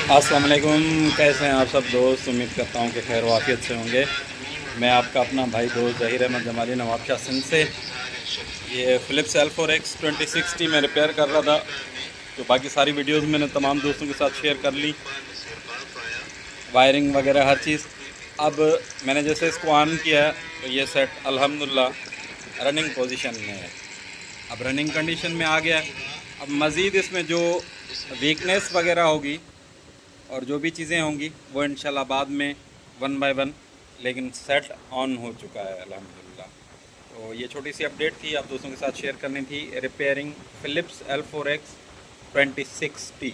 अस्सलाम वालेकुम, कैसे हैं आप सब दोस्त। उम्मीद करता हूं कि खैर वाफियत से होंगे। मैं आपका अपना भाई दोस्त ज़हीर अहमद जमाली नवाबशाह सिंध से। ये फ़िलिप्स L4X 2060 में रिपेयर कर रहा था। तो बाकी सारी वीडियोस मैंने तमाम दोस्तों के साथ शेयर कर ली, वायरिंग वगैरह हर चीज़। अब मैंने जैसे इसको ऑन किया है तो ये सेट अल्हम्दुलिल्लाह रनिंग पोजीशन में है। अब रनिंग कंडीशन में आ गया है। अब मज़ीद इसमें जो वीकनेस वगैरह होगी और जो भी चीज़ें होंगी वो इंशाल्लाह बाद में वन बाय वन, लेकिन सेट ऑन हो चुका है अल्हम्दुलिल्लाह। तो ये छोटी सी अपडेट थी, आप दोस्तों के साथ शेयर करनी थी। Repairing Philips L4X 2060।